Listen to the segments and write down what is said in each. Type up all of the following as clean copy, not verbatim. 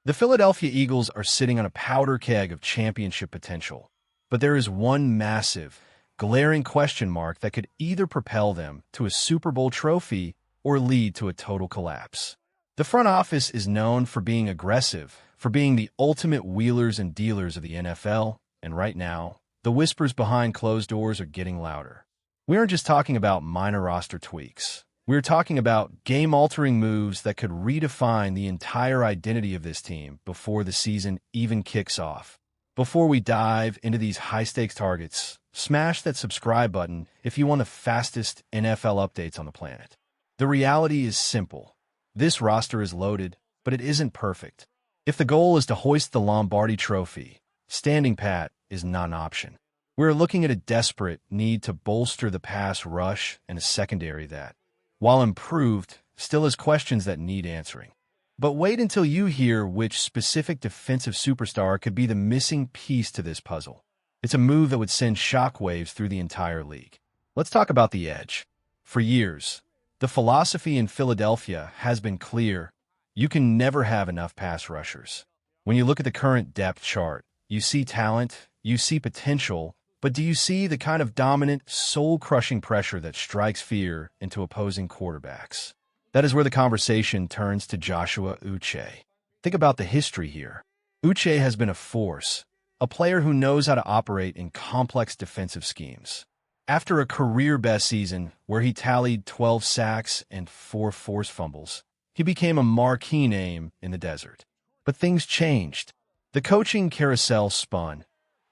The Philadelphia Eagles are sitting on a powder keg of championship potential, but there is one massive, glaring question mark that could either propel them to a Super Bowl trophy or lead to a total collapse. The front office is known for being aggressive, for being the ultimate wheelers and dealers of the NFL, and right now, the whispers behind closed doors are getting louder. We aren't just talking about minor roster tweaks. We're talking about game-altering moves that could redefine the entire identity of this team before the season even kicks off. Before we dive into these high-stakes targets, smash that subscribe button if you want the fastest NFL updates on the planet. The reality is simple. This roster is loaded, but it isn't perfect. If the goal is to hoist the Lombardi Trophy, standing pat is not an option. We're looking at a desperate need to bolster the pass rush and a secondary that, while improved, still has questions that need answering. But wait until you hear which specific defensive superstar could be the missing piece to this puzzle. It's a move that would send shockwaves through the entire league. Let's talk about the edge. For years, the philosophy in Philadelphia has been clear: you can never have enough pass rushers. When you look at the current depth chart, you see talent, you see potential, but do you see the kind of dominant, soul-crushing pressure that strikes fear into opposing quarterbacks? That is where the conversation turns to Joshua Uche. Think about the history here. Uche has been a force, a player who knows how to operate in complex defensive schemes. After a career-best season where he tallied 12 sacks and 4 forced fumbles, he became a marquee name in the desert. But things changed. The coaching carousel spun,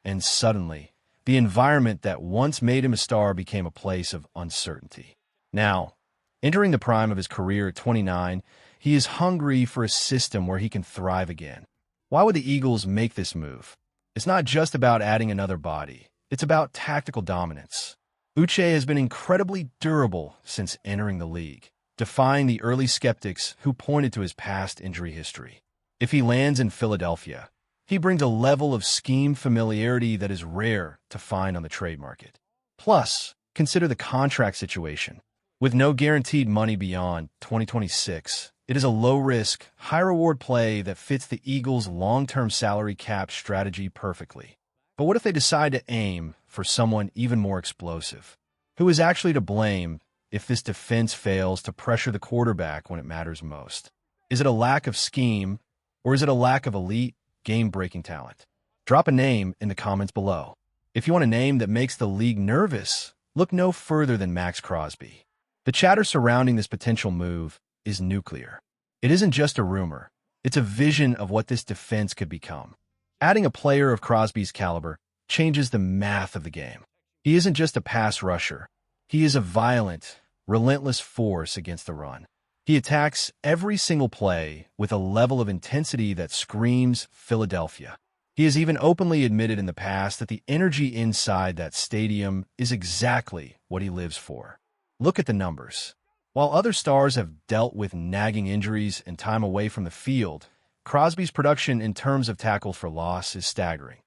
and suddenly, the environment that once made him a star became a place of uncertainty. Now, entering the prime of his career at 29, he is hungry for a system where he can thrive again. Why would the Eagles make this move? It's not just about adding another body. It's about tactical dominance. Uche has been incredibly durable since entering the league, defying the early skeptics who pointed to his past injury history. If he lands in Philadelphia, he brings a level of scheme familiarity that is rare to find on the trade market. Plus, consider the contract situation. With no guaranteed money beyond 2026, it is a low-risk, high-reward play that fits the Eagles' long-term salary cap strategy perfectly. But what if they decide to aim for someone even more explosive? Who is actually to blame if this defense fails to pressure the quarterback when it matters most? Is it a lack of scheme, or is it a lack of elite, game-breaking talent? Drop a name in the comments below. If you want a name that makes the league nervous, look no further than Max Crosby. The chatter surrounding this potential move is nuclear. It isn't just a rumor. It's a vision of what this defense could become. Adding a player of Crosby's caliber changes the math of the game. He isn't just a pass rusher. He is a violent, relentless force against the run. He attacks every single play with a level of intensity that screams Philadelphia. He has even openly admitted in the past that the energy inside that stadium is exactly what he lives for. Look at the numbers. While other stars have dealt with nagging injuries and time away from the field, Crosby's production in terms of tackles for loss is staggering.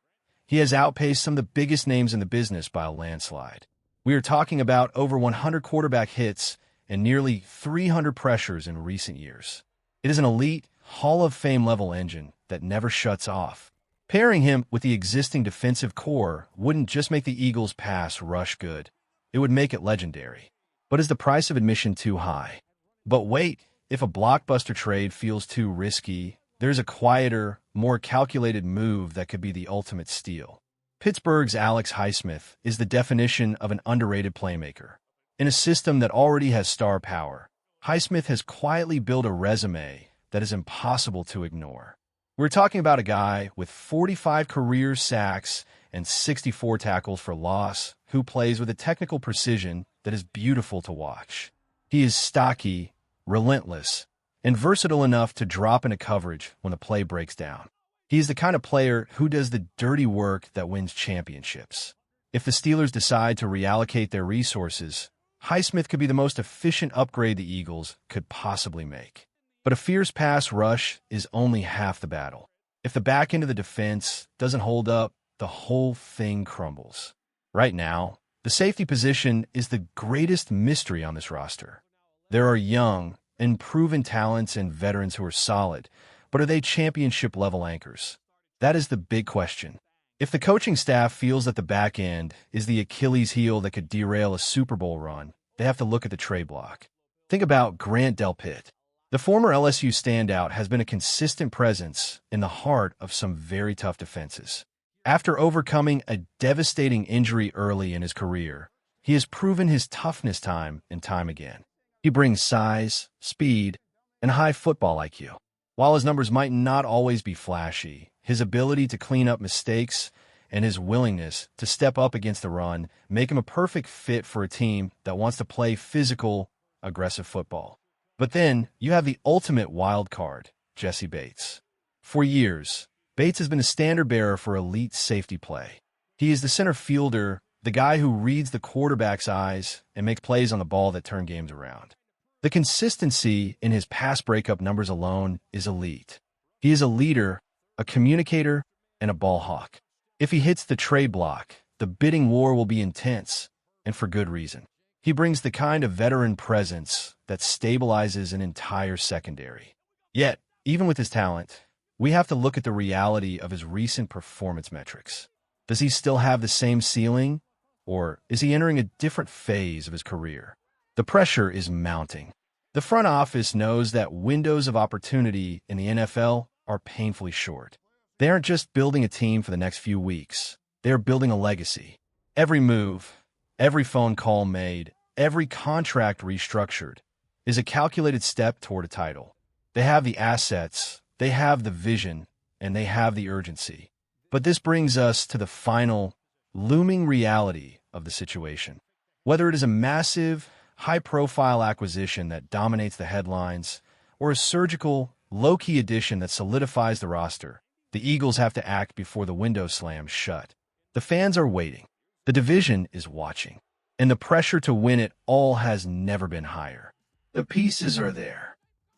He has outpaced some of the biggest names in the business by a landslide. We are talking about over 100 quarterback hits and nearly 300 pressures in recent years. It is an elite, Hall of Fame level engine that never shuts off. Pairing him with the existing defensive core wouldn't just make the Eagles' pass rush good. It would make it legendary. But is the price of admission too high? But wait, if a blockbuster trade feels too risky, there's a quieter, more calculated move that could be the ultimate steal. Pittsburgh's Alex Highsmith is the definition of an underrated playmaker. In a system that already has star power, Highsmith has quietly built a resume that is impossible to ignore. We're talking about a guy with 45 career sacks and 64 tackles for loss who plays with a technical precision that is beautiful to watch. He is stocky, relentless, and versatile enough to drop into coverage when the play breaks down. He is the kind of player who does the dirty work that wins championships. If the Steelers decide to reallocate their resources, Highsmith could be the most efficient upgrade the Eagles could possibly make. But a fierce pass rush is only half the battle. If the back end of the defense doesn't hold up, the whole thing crumbles. Right now, the safety position is the greatest mystery on this roster. There are young and proven talents and veterans who are solid, but are they championship-level anchors? That is the big question. If the coaching staff feels that the back end is the Achilles heel that could derail a Super Bowl run, they have to look at the trade block. Think about Grant Delpit. The former LSU standout has been a consistent presence in the heart of some very tough defenses. After overcoming a devastating injury early in his career, he has proven his toughness time and time again. He brings size, speed, and high football IQ. While his numbers might not always be flashy, his ability to clean up mistakes and his willingness to step up against the run make him a perfect fit for a team that wants to play physical, aggressive football. But then you have the ultimate wild card, Jesse Bates. For years, Bates has been a standard-bearer for elite safety play. He is the center fielder, the guy who reads the quarterback's eyes and makes plays on the ball that turn games around. The consistency in his pass breakup numbers alone is elite. He is a leader, a communicator, and a ball hawk. If he hits the trade block, the bidding war will be intense, and for good reason. He brings the kind of veteran presence that stabilizes an entire secondary. Yet, even with his talent, we have to look at the reality of his recent performance metrics. Does he still have the same ceiling, or is he entering a different phase of his career? The pressure is mounting. The front office knows that windows of opportunity in the NFL are painfully short. They aren't just building a team for the next few weeks. They are building a legacy. Every move, every phone call made, every contract restructured is a calculated step toward a title. They have the assets, they have the vision, and they have the urgency. But this brings us to the final, looming reality of the situation. Whether it is a massive, high-profile acquisition that dominates the headlines, or a surgical, low-key addition that solidifies the roster, the Eagles have to act before the window slams shut. The fans are waiting. The division is watching. And the pressure to win it all has never been higher. The pieces are there.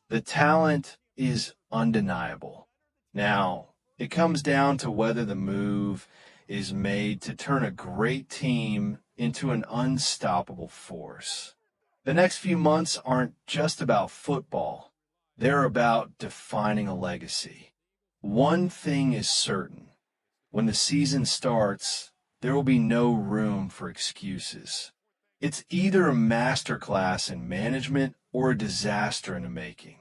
The talent is undeniable. Now, it comes down to whether the move is made to turn a great team into an unstoppable force. The next few months aren't just about football. They're about defining a legacy. One thing is certain. When the season starts, there will be no room for excuses. It's either a masterclass in management or a disaster in the making.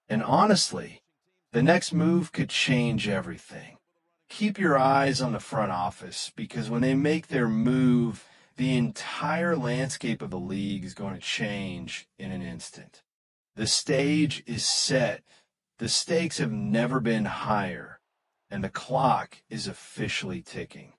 And honestly, the next move could change everything. Keep your eyes on the front office, because when they make their move, the entire landscape of the league is going to change in an instant. The stage is set. The stakes have never been higher, and the clock is officially ticking.